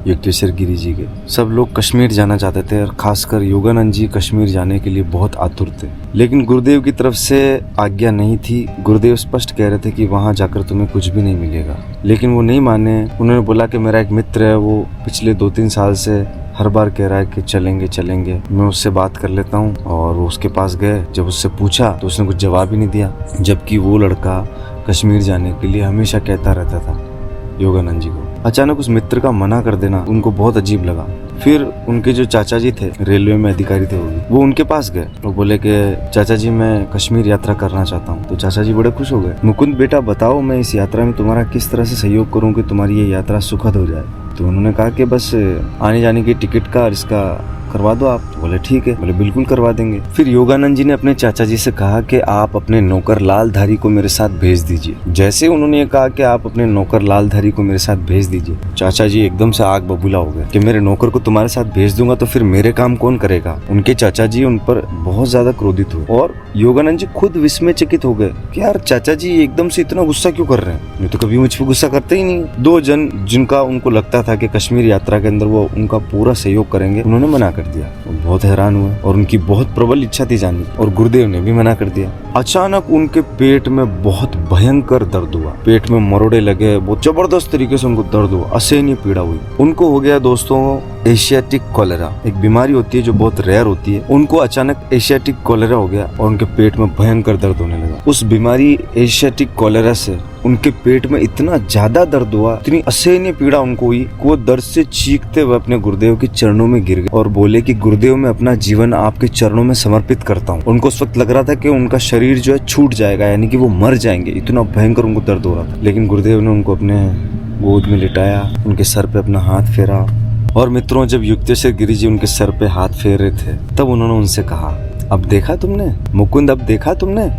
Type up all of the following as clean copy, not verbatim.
युक्तेश्वर गिरी जी के। सब लोग कश्मीर जाना चाहते थे और खासकर योगानंद जी कश्मीर जाने के लिए बहुत आतुर थे, लेकिन गुरुदेव की तरफ से आज्ञा नहीं थी। गुरुदेव स्पष्ट कह रहे थे कि वहाँ जाकर तुम्हें कुछ भी नहीं मिलेगा, लेकिन वो नहीं माने। उन्होंने बोला कि मेरा एक मित्र है, वो पिछले 2-3 साल से हर बार कह रहा है कि चलेंगे चलेंगे, मैं उससे बात कर लेता हूँ। और वो उसके पास गए, जब उससे पूछा तो उसने कुछ जवाब ही नहीं दिया, जबकि वो लड़का कश्मीर जाने के लिए हमेशा कहता रहता था योगानंद जी को। अचानक उस मित्र का मना कर देना उनको बहुत अजीब लगा। फिर उनके जो चाचा जी थे, रेलवे में अधिकारी थे वो उनके पास गए। वो बोले कि चाचा जी मैं कश्मीर यात्रा करना चाहता हूँ। तो चाचा जी बड़े खुश हो गए। मुकुंद बेटा बताओ, मैं इस यात्रा में तुम्हारा किस तरह से सहयोग करूँ कि तुम्हारी ये यात्रा सुखद हो जाए। तो उन्होंने कहा कि बस आने जाने की टिकट का और इसका करवा दो आप। बोले ठीक है। बोले बिल्कुल करवा देंगे। फिर योगानंद जी ने अपने चाचा जी से कहा कि आप अपने नौकर लालधारी को मेरे साथ भेज दीजिए। जैसे उन्होंने कहा कि आप अपने नौकर लालधारी को मेरे साथ भेज दीजिए, चाचा जी एकदम से आग बबूला हो गए कि मेरे नौकर को तुम्हारे साथ भेज दूंगा तो फिर मेरे काम कौन करेगा। उनके चाचा जी उन पर बहुत ज्यादा क्रोधित हुए और योगानंद जी खुद विस्मयचकित हो गए कि यार चाचा जी एकदम से इतना गुस्सा क्यों कर रहे हैं, ये तो कभी मुझ पर गुस्सा करते ही नहीं। 2 जन जिनका उनको लगता था कि कश्मीर यात्रा के अंदर वो उनका पूरा सहयोग करेंगे, उन्होंने मना कर दिया। वो बहुत हैरान हुए और उनकी बहुत प्रबल इच्छा थी जाने की, और गुरुदेव ने भी मना कर दिया। अचानक उनके पेट में बहुत भयंकर दर्द हुआ, पेट में मरोड़े लगे, बहुत जबरदस्त तरीके से उनको दर्द हुआ, असहनीय पीड़ा हुई। उनको हो गया दोस्तों एशियाटिक कॉलेरा, एक बीमारी होती है जो बहुत रेयर होती है। उनको अचानक एशियाटिक कॉलेरा हो गया और उनके पेट में भयंकर दर्द होने लगा। उस बीमारी एशियाटिक कॉलेरा से उनके पेट में इतना ज्यादा दर्द हुआ, इतनी असहनीय पीड़ा उनको हुई कि वो दर्द से चीखते हुए अपने गुरुदेव के चरणों में गिर गए और बोले कि गुरुदेव मैं अपना जीवन आपके चरणों में समर्पित करता हूँ। उनको उस वक्त लग रहा था कि उनका शरीर जो है छूट जाएगा, यानी कि वो मर जाएंगे, इतना भयंकर उनको दर्द हो रहा था। लेकिन गुरुदेव ने उनको अपने गोद में लिटाया, उनके सर पे अपना हाथ फेरा। और मित्रों, जब युक्तेश्वर गिरी जी उनके सर पे हाथ फेर रहे थे तब उन्होंने उनसे कहा, अब देखा तुमने मुकुंद, अब देखा तुमने,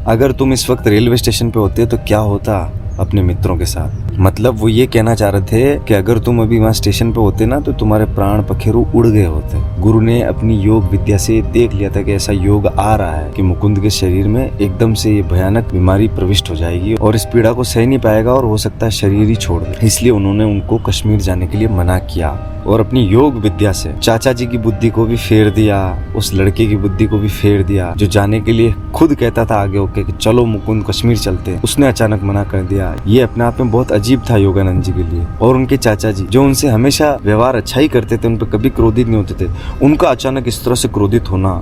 अगर तुम इस वक्त रेलवे स्टेशन पे होते तो क्या होता अपने मित्रों के साथ। मतलब वो ये कहना चाह रहे थे कि अगर तुम अभी वहाँ स्टेशन पे होते ना तो तुम्हारे प्राण पखेरु उड़ गए होते। गुरु ने अपनी योग विद्या से देख लिया था कि ऐसा योग आ रहा है कि मुकुंद के शरीर में एकदम से ये भयानक बीमारी प्रविष्ट हो जाएगी और इस पीड़ा को सह नहीं पाएगा और हो सकता है शरीर ही छोड़ दे। इसलिए उन्होंने उनको कश्मीर जाने के लिए मना किया और अपनी योग विद्या से चाचा जी की बुद्धि को भी फेर दिया, उस लड़के की बुद्धि को भी फेर दिया जो जाने के लिए खुद कहता था आगे होके कि चलो मुकुंद कश्मीर चलते। उसने अचानक मना कर दिया। ये अपने आप में बहुत अजीब था योगानंद जी के लिए। और उनके चाचा जी जो उनसे हमेशा व्यवहार अच्छा ही करते थे, उन पर कभी क्रोधित नहीं होते थे, उनका अचानक इस तरह से क्रोधित होना,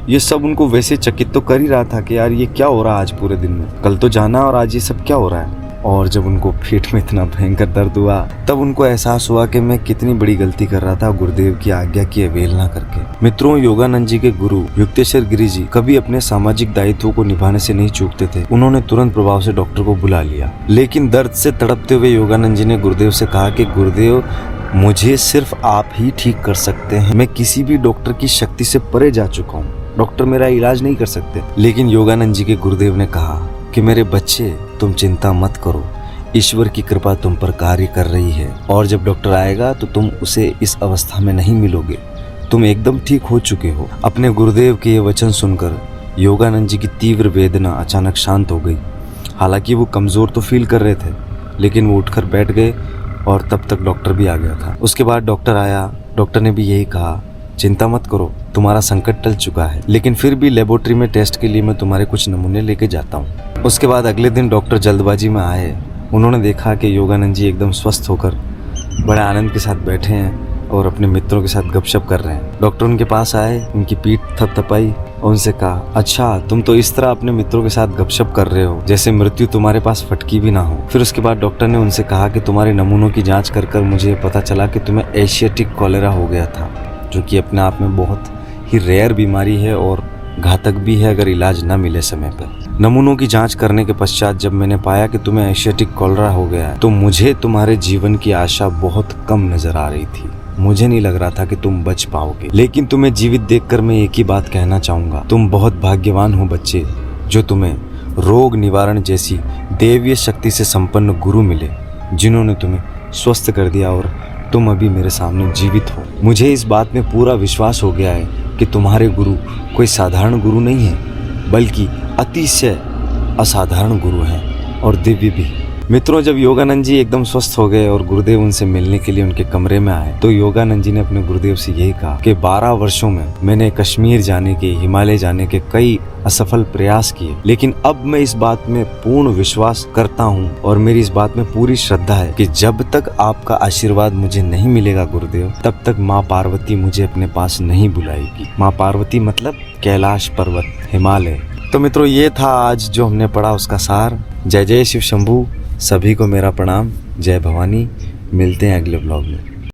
ये सब उनको वैसे चकित तो कर ही रहा था कि यार ये क्या हो रहा है आज पूरे दिन में, कल तो जाना और आज ये सब क्या हो रहा है। और जब उनको पेट में इतना भयंकर दर्द हुआ तब उनको एहसास हुआ कि मैं कितनी बड़ी गलती कर रहा था गुरुदेव की आज्ञा की अवहेलना करके। मित्रों, योगानंद जी के गुरु युक्तेश्वर गिरी जी कभी अपने सामाजिक दायित्वों को निभाने से नहीं चूकते थे। उन्होंने तुरंत प्रभाव से डॉक्टर को बुला लिया, लेकिन दर्द से तड़पते हुए योगानंद जी ने गुरुदेव से कहा कि गुरुदेव मुझे सिर्फ आप ही ठीक कर सकते हैं, मैं किसी भी डॉक्टर की शक्ति से परे जा चुका हूँ, डॉक्टर मेरा इलाज नहीं कर सकते। लेकिन योगानंद जी के गुरुदेव ने कहा कि मेरे बच्चे तुम चिंता मत करो, ईश्वर की कृपा तुम पर कार्य कर रही है और जब डॉक्टर आएगा तो तुम उसे इस अवस्था में नहीं मिलोगे, तुम एकदम ठीक हो चुके हो। अपने गुरुदेव के ये वचन सुनकर योगानंद जी की तीव्र वेदना अचानक शांत हो गई। हालांकि वो कमजोर तो फील कर रहे थे, लेकिन वो उठकर बैठ गए और तब तक डॉक्टर भी आ गया था। उसके बाद डॉक्टर आया, डॉक्टर ने भी यही कहा, चिंता मत करो, तुम्हारा संकट टल चुका है, लेकिन फिर भी लेबोरेटरी में टेस्ट के लिए मैं तुम्हारे कुछ नमूने लेके जाता हूँ। उसके बाद अगले दिन डॉक्टर जल्दबाजी में आए। उन्होंने देखा कि योगानंद जी एकदम स्वस्थ होकर बड़े आनंद के साथ बैठे हैं और अपने मित्रों के साथ गपशप कर रहे हैं। डॉक्टर उनके पास आए, उनकी पीठ थपथपाई और उनसे कहा, अच्छा तुम तो इस तरह अपने मित्रों के साथ गपशप कर रहे हो जैसे मृत्यु तुम्हारे पास फटकी भी ना हो। फिर उसके बाद डॉक्टर ने उनसे कहा कि तुम्हारे नमूनों की जाँच कर कर मुझे पता चला कि तुम्हें एशियाटिक कॉलेरा हो गया था, जो कि अपने आप में बहुत ही रेयर बीमारी है और घातक भी है अगर इलाज न मिले समय पर। नमूनों की जांच करने के पश्चात जब मैंने पाया कि तुम्हें एशियाटिक कॉलेरा हो गया है तो मुझे तुम्हारे जीवन की आशा बहुत कम नजर आ रही थी। मुझे नहीं लग रहा था कि तुम बच पाओगे, लेकिन तुम्हें जीवित देखकर मैं एक ही बात कहना चाहूंगा, तुम बहुत भाग्यवान हो बच्चे, जो तुम्हें रोग निवारण जैसी दैवीय शक्ति से संपन्न गुरु मिले, जिन्होंने तुम्हें स्वस्थ कर दिया और तुम अभी मेरे सामने जीवित हो। मुझे इस बात में पूरा विश्वास हो गया है कि तुम्हारे गुरु कोई साधारण गुरु नहीं है, बल्कि अतिशय असाधारण गुरु हैं और दिव्य भी। मित्रों, जब योगानंद जी एकदम स्वस्थ हो गए और गुरुदेव उनसे मिलने के लिए उनके कमरे में आए तो योगानंद जी ने अपने गुरुदेव से यही कहा कि 12 वर्षों में मैंने कश्मीर जाने के, हिमालय जाने के कई असफल प्रयास किए, लेकिन अब मैं इस बात में पूर्ण विश्वास करता हूँ और मेरी इस बात में पूरी श्रद्धा है कि जब तक आपका आशीर्वाद मुझे नहीं मिलेगा गुरुदेव, तब तक माँ पार्वती मुझे अपने पास नहीं बुलाएगी। माँ पार्वती मतलब कैलाश पर्वत, हिमालय। तो मित्रों, ये था आज जो हमने पढ़ा उसका सार। जय जय शिव शंभू। सभी को मेरा प्रणाम। जय भवानी। मिलते हैं अगले ब्लॉग में।